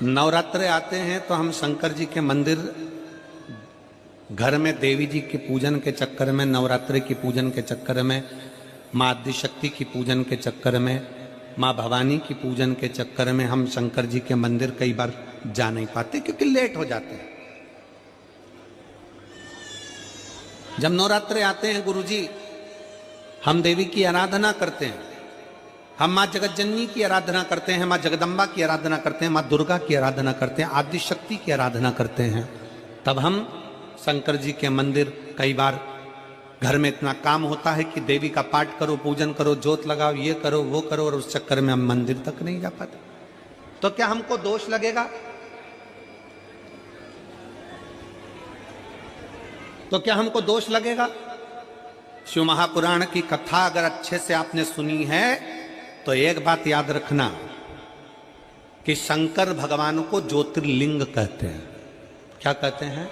नवरात्रे आते हैं तो हम शंकर जी के मंदिर घर में देवी जी के पूजन के चक्कर में, नवरात्रि की पूजन के चक्कर में, माँ आदिशक्ति की पूजन के चक्कर में, माँ भवानी की पूजन के चक्कर में हम शंकर जी के मंदिर कई बार जा नहीं पाते क्योंकि लेट हो जाते हैं। जब नवरात्रे आते हैं गुरुजी, हम देवी की आराधना करते हैं, हम माँ जगतजननी की आराधना करते हैं, माँ जगदम्बा की आराधना करते हैं, माँ दुर्गा की आराधना करते हैं, आदिशक्ति की आराधना करते हैं। तब हम शंकर जी के मंदिर, कई बार घर में इतना काम होता है कि देवी का पाठ करो, पूजन करो, जोत लगाओ, ये करो वो करो, और उस चक्कर में हम मंदिर तक नहीं जा पाते। तो क्या हमको दोष लगेगा? तो क्या हमको दोष लगेगा? शिव महापुराण की कथा अगर अच्छे से आपने सुनी है तो एक बात याद रखना कि शंकर भगवान को ज्योतिर्लिंग कहते हैं। क्या कहते हैं?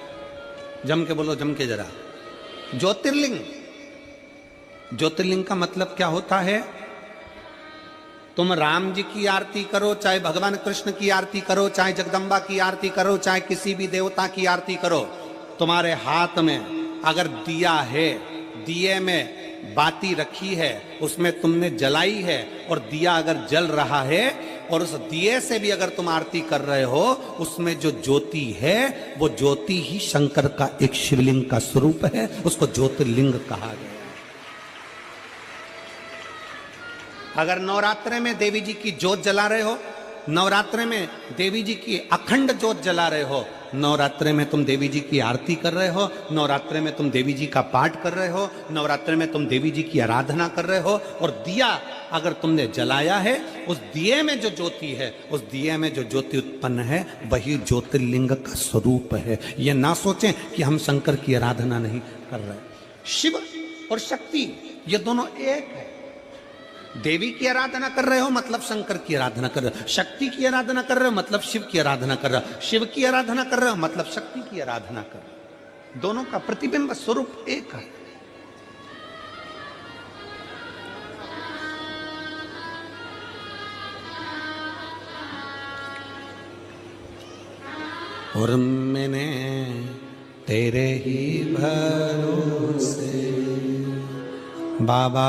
जम के बोलो, जम के जरा। ज्योतिर्लिंग। ज्योतिर्लिंग का मतलब क्या होता है? तुम राम जी की आरती करो, चाहे भगवान कृष्ण की आरती करो, चाहे जगदम्बा की आरती करो, चाहे किसी भी देवता की आरती करो, तुम्हारे हाथ में अगर दिया है, दिए में बाती रखी है, उसमें तुमने जलाई है, और दिया अगर जल रहा है और उस दिए से भी अगर तुम आरती कर रहे हो, उसमें जो ज्योति है वो ज्योति ही शंकर का एक शिवलिंग का स्वरूप है, उसको ज्योतिर्लिंग कहा गया। अगर नवरात्रे में देवी जी की ज्योत जला रहे हो, नवरात्रे में देवी जी की अखंड ज्योत जला रहे हो, नवरात्रे में तुम देवी जी की आरती कर रहे हो, नवरात्रे में तुम देवी जी का पाठ कर रहे हो, नवरात्रे में तुम देवी जी की आराधना कर रहे हो, और दिया अगर तुमने जलाया है, उस दिए में जो ज्योति है, उस दिए में जो ज्योति उत्पन्न है, वही ज्योतिर्लिंग का स्वरूप है। ये ना सोचें कि हम शंकर की आराधना नहीं कर रहे। शिव और शक्ति ये दोनों एक है। देवी की आराधना कर रहे हो मतलब शंकर की आराधना कर रहे हो, शक्ति की आराधना कर रहे हो मतलब शिव की आराधना कर रहे हो, शिव की आराधना कर रहे हो मतलब शक्ति की आराधना कर रहे हो। दोनों का प्रतिबिंब स्वरूप एक है। और मैंने तेरे ही भरोसे बाबा,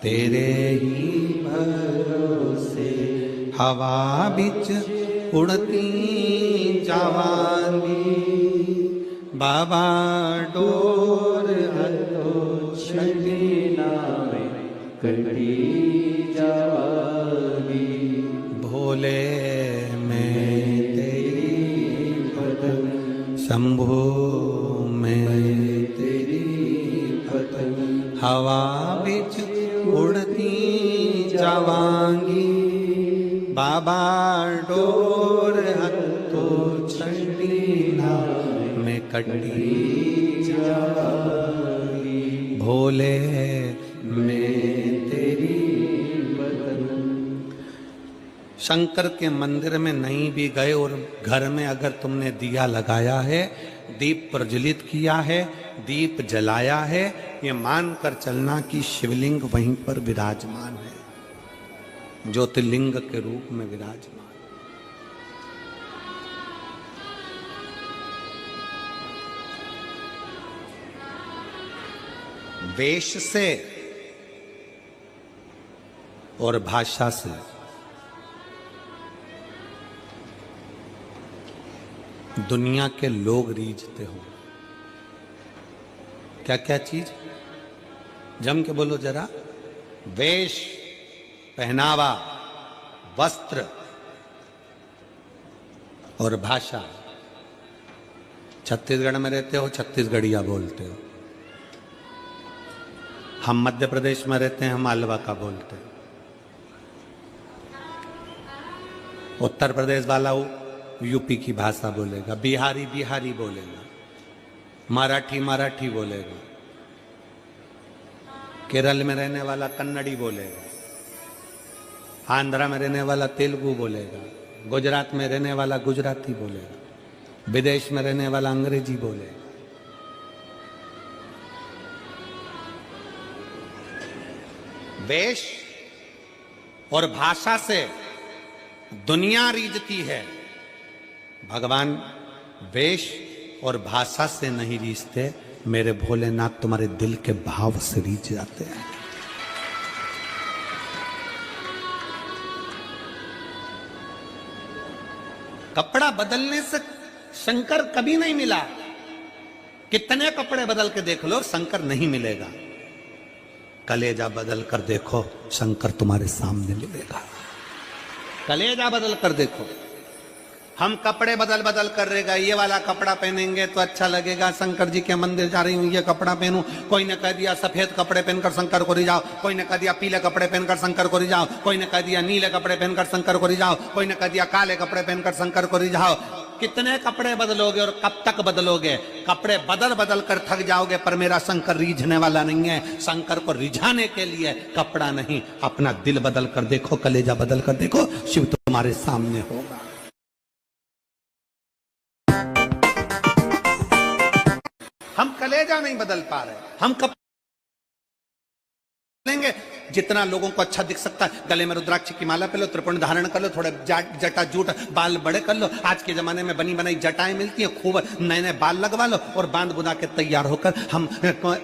तेरे ही भरोसे हवा बिच उड़ती जावांगी, बाबा डोर हथो छड़ी नावे कटी जावांगी, भोले मैं तेरी पतंग, शंभो मैं तेरी पतंग, हवा बिच उड़ती जावांगी, बाबा डोर हथो छड़ी में कटी जावांगी, भोले मैं तेरी बदन। शंकर के मंदिर में नहीं भी गए और घर में अगर तुमने दिया लगाया है, दीप प्रज्वलित किया है, दीप जलाया है, ये मानकर चलना कि शिवलिंग वहीं पर विराजमान है, ज्योतिर्लिंग के रूप में विराजमान। वेश से और भाषा से दुनिया के लोग रीझते हो। क्या क्या चीज? जम के बोलो जरा। वेश, पहनावा, वस्त्र और भाषा। छत्तीसगढ़ में रहते हो, छत्तीसगढ़िया बोलते हो। हम मध्य प्रदेश में रहते हैं, हम मालवा का बोलते हैं। उत्तर प्रदेश वाला यूपी की भाषा बोलेगा, बिहारी बिहारी बोलेगा, मराठी मराठी बोलेगा, केरल में रहने वाला कन्नड़ी बोलेगा, आंध्रा में रहने वाला तेलुगु बोलेगा, गुजरात में रहने वाला गुजराती बोलेगा, विदेश में रहने वाला अंग्रेजी बोलेगा। वेश और भाषा से दुनिया रीझती है, भगवान वेश और भाषा से नहीं रीझते, मेरे भोलेनाथ तुम्हारे दिल के भाव से रीझ जाते हैं। कपड़ा बदलने से शंकर कभी नहीं मिला, कितने कपड़े बदल के देख लो शंकर नहीं मिलेगा। कलेजा बदल कर देखो, शंकर तुम्हारे सामने मिलेगा। कलेजा बदल कर देखो। हम कपड़े बदल बदल कर रहेगा, ये वाला कपड़ा पहनेंगे तो अच्छा लगेगा, शंकर जी के मंदिर जा रही हूं ये कपड़ा पहनूं, कोई ने कह दिया सफेद कपड़े पहनकर शंकर को रिझाओ, कोई ने कह दिया पीले कपड़े पहनकर शंकर को रिझाओ, कोई ने कह दिया नीले कपड़े पहनकर शंकर को रिझाओ, कोई ने कह दिया काले कपड़े पहनकर शंकर को रिझाओ। कितने कपड़े बदलोगे और कब तक बदलोगे? कपड़े बदल बदल कर थक जाओगे, पर मेरा शंकर रीझने वाला नहीं है। शंकर को रिझाने के लिए कपड़ा नहीं, अपना दिल बदल कर देखो, कलेजा बदल कर देखो, शिव तुम्हारे सामने होगा। हम कलेजा नहीं बदल पा रहे, हम कब लेंगे? जितना लोगों को अच्छा दिख सकता है, गले में रुद्राक्ष की माला पहन लो, त्रिपुंड धारण कर लो, थोड़े जटा जूट बाल बड़े कर लो। आज के जमाने में बनी बनाई जटाएं मिलती हैं, खूब नए नए बाल लगवा लो और बांध बुना के तैयार होकर हम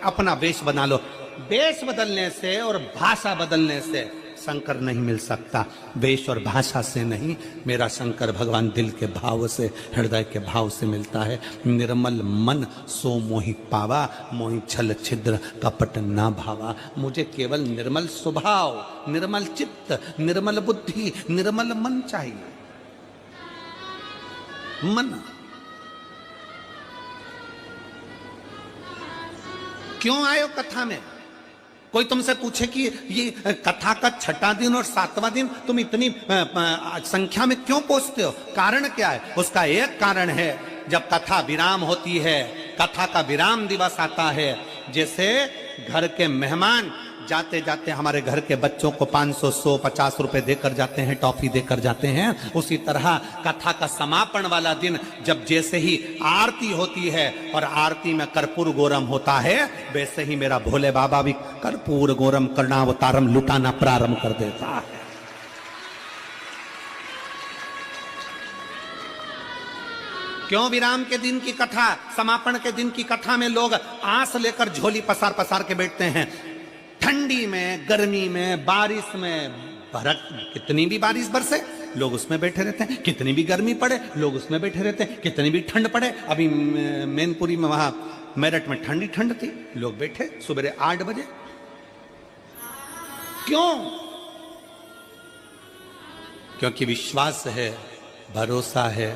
अपना वेश बना लो। वेश बदलने से और भाषा बदलने से शंकर नहीं मिल सकता, वेश और भाषा से नहीं। मेरा शंकर भगवान दिल के भाव से, हृदय के भाव से मिलता है। निर्मल मन सो मोहि पावा, मोहि छल छिद्र कपट ना भावा। मुझे केवल निर्मल स्वभाव, निर्मल चित्त, निर्मल बुद्धि, निर्मल मन चाहिए। मन क्यों आयो कथा में? कोई तुमसे पूछे कि ये कथा का छठा दिन और सातवां दिन तुम इतनी संख्या में क्यों पहुंचते हो, कारण क्या है? उसका एक कारण है, जब कथा विराम होती है, कथा का विराम दिवस आता है, जैसे घर के मेहमान जाते जाते हमारे घर के बच्चों को 500, 100, 50 रुपए देकर जाते हैं, टॉफी देकर जाते हैं, उसी तरह कथा का समापन वाला दिन जब जैसे ही आरती होती है और आरती में कर्पूर गौरम होता है, वैसे ही मेरा भोले बाबा भी कर्पूर गौरम कर्णावतारम लुटाना प्रारंभ कर देता है। क्यों विराम के दिन की कथा, समापन के दिन की कथा में लोग आस लेकर झोली पसार पसार के बैठते हैं? ठंडी में, गर्मी में, बारिश में, कितनी भी बारिश बरसे लोग उसमें बैठे रहते हैं, कितनी भी गर्मी पड़े लोग उसमें बैठे रहते हैं, कितनी भी ठंड पड़े। अभी मैनपुरी में, वहां मेरठ में ठंड थी, लोग बैठे सुबह 8 बजे। क्यों? क्योंकि विश्वास है, भरोसा है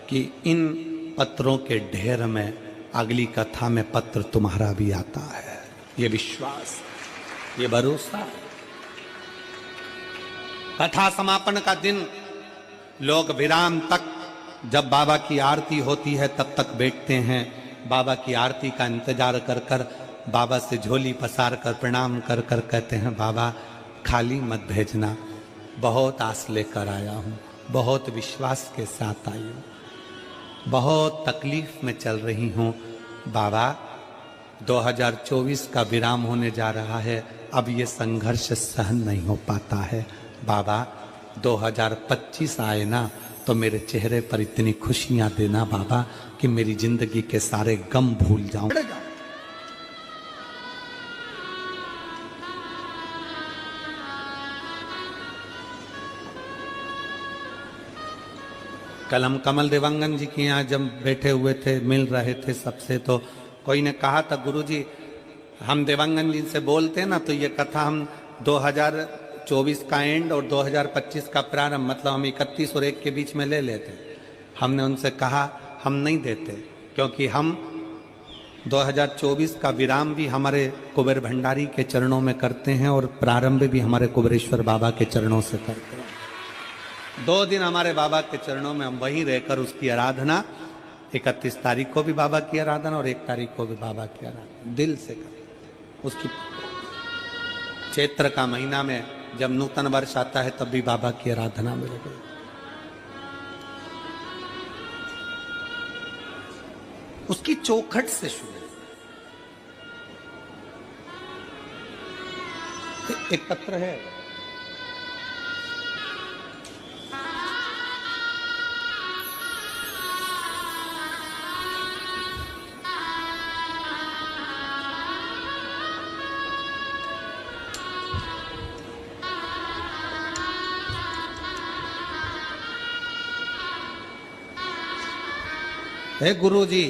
कि इन पत्रों के ढेर में अगली कथा में पत्र तुम्हारा भी आता है। ये विश्वास, ये भरोसा। कथा समापन का दिन लोग विराम तक, जब बाबा की आरती होती है तब तक बैठते हैं। बाबा की आरती का इंतजार कर कर, बाबा से झोली पसार कर प्रणाम कर कर कहते हैं, बाबा खाली मत भेजना, बहुत आस लेकर आया हूँ, बहुत विश्वास के साथ आई हूँ, बहुत तकलीफ में चल रही हूँ। बाबा 2024 का विराम होने जा रहा है, अब ये संघर्ष सहन नहीं हो पाता है। बाबा 2025 आए ना तो मेरे चेहरे पर इतनी खुशियां देना बाबा कि मेरी जिंदगी के सारे गम भूल जाऊं। कल हम कमल देवांगन जी के यहाँ जब बैठे हुए थे, मिल रहे थे सबसे, तो कोई ने कहा था, गुरुजी हम देवांगन जी से बोलते ना तो ये कथा हम 2024 का एंड और 2025 का प्रारंभ, मतलब हम 31 और 1 के बीच में ले लेते। हमने उनसे कहा हम नहीं देते, क्योंकि हम 2024 का विराम भी हमारे कुबेर भंडारी के चरणों में करते हैं और प्रारंभ भी हमारे कुबेरेश्वर बाबा के चरणों से करते हैं। 2 दिन हमारे बाबा के चरणों में हम वहीं रहकर उसकी आराधना, 31 तारीख को भी बाबा की आराधना और 1 तारीख को भी बाबा की आराधना दिल से करें। उसकी चैत्र का महीना में जब नूतन वर्ष आता है तब भी बाबा की आराधना में लगे। उसकी चौखट से शुरू। एक पत्र है, हे गुरु जी,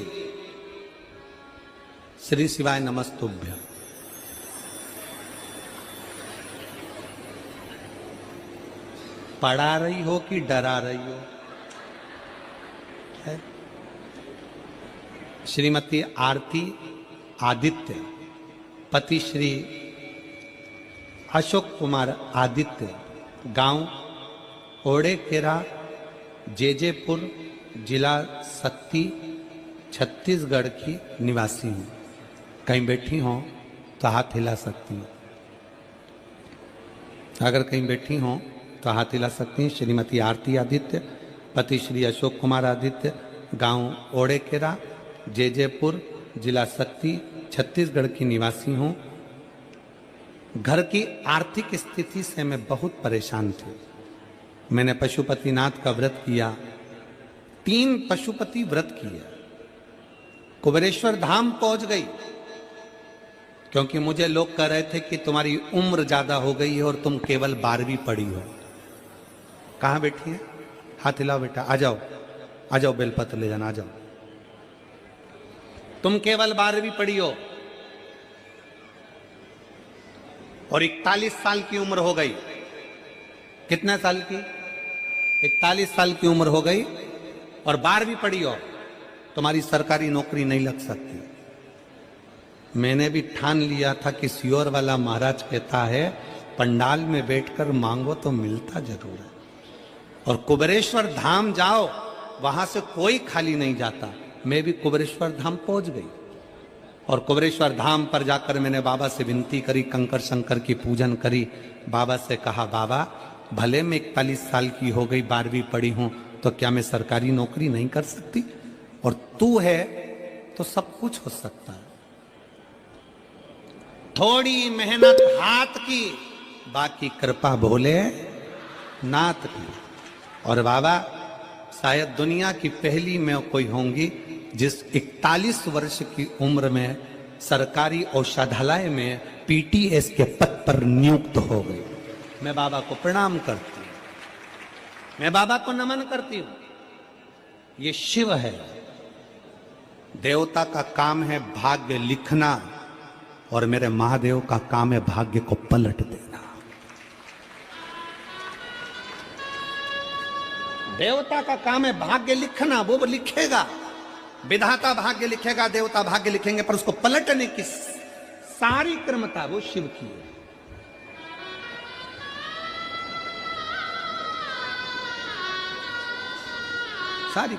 श्री शिवाय नमस्तुभ्य। पढ़ा रही हो कि डरा रही हो? है? श्रीमती आरती आदित्य, पति श्री अशोक कुमार आदित्य, गांव ओड़ेकेरा, जेजेपुर, जिला सत्ती, छत्तीसगढ़ की निवासी हूं। कहीं बैठी हो तो हाथ हिला सकती हूँ। अगर कहीं बैठी हो तो हाथ हिला सकती हैं। श्रीमती आरती आदित्य, पति श्री अशोक कुमार आदित्य, गांव ओड़ेकेरा, जेजेपुर, जिला सत्ती, छत्तीसगढ़ की निवासी हूँ। घर की आर्थिक स्थिति से मैं बहुत परेशान थी। मैंने पशुपतिनाथ का व्रत किया, 3 पशुपति व्रत किए, कुबेरेश्वर धाम पहुंच गई, क्योंकि मुझे लोग कह रहे थे कि तुम्हारी उम्र ज्यादा हो गई है और तुम केवल 12वीं पढ़ी हो। कहां बैठी है? हाथ हिलाओ बेटा, आ जाओ, आ जाओ, बेलपत्र ले जाना, आ जाओ। तुम केवल 12वीं पढ़ी हो और 41 साल की उम्र हो गई। कितने साल की? 41 साल की उम्र हो गई और 12वीं पढ़ी हो, तुम्हारी सरकारी नौकरी नहीं लग सकती। मैंने भी ठान लिया था कि सियोर वाला महाराज कहता है पंडाल में बैठकर मांगो तो मिलता जरूर है। और कुबेरेश्वर धाम जाओ, वहां से कोई खाली नहीं जाता। मैं भी कुबेरेश्वर धाम पहुंच गई और कुबेरेश्वर धाम पर जाकर मैंने बाबा से विनती करी, कंकर शंकर की पूजन करी। बाबा से कहा, बाबा भले मैं 41 साल की हो गई, 12वीं पढ़ी हूं, तो क्या मैं सरकारी नौकरी नहीं कर सकती? और तू है तो सब कुछ हो सकता है। थोड़ी मेहनत हाथ की, बाकी कृपा भोले नाथ की। और बाबा शायद दुनिया की पहली मैं कोई होंगी जिस 41 वर्ष की उम्र में सरकारी औषधालय में पीटीएस के पद पर नियुक्त हो गई। मैं बाबा को प्रणाम करती हूँ, मैं बाबा को नमन करती हूँ। ये शिव है। देवता का काम है भाग्य लिखना और मेरे महादेव का काम है भाग्य को पलट देना। देवता का काम है भाग्य लिखना, वो लिखेगा, विधाता भाग्य लिखेगा, देवता भाग्य लिखेंगे, पर उसको पलटने की सारी क्रमता वो शिव की है। सारी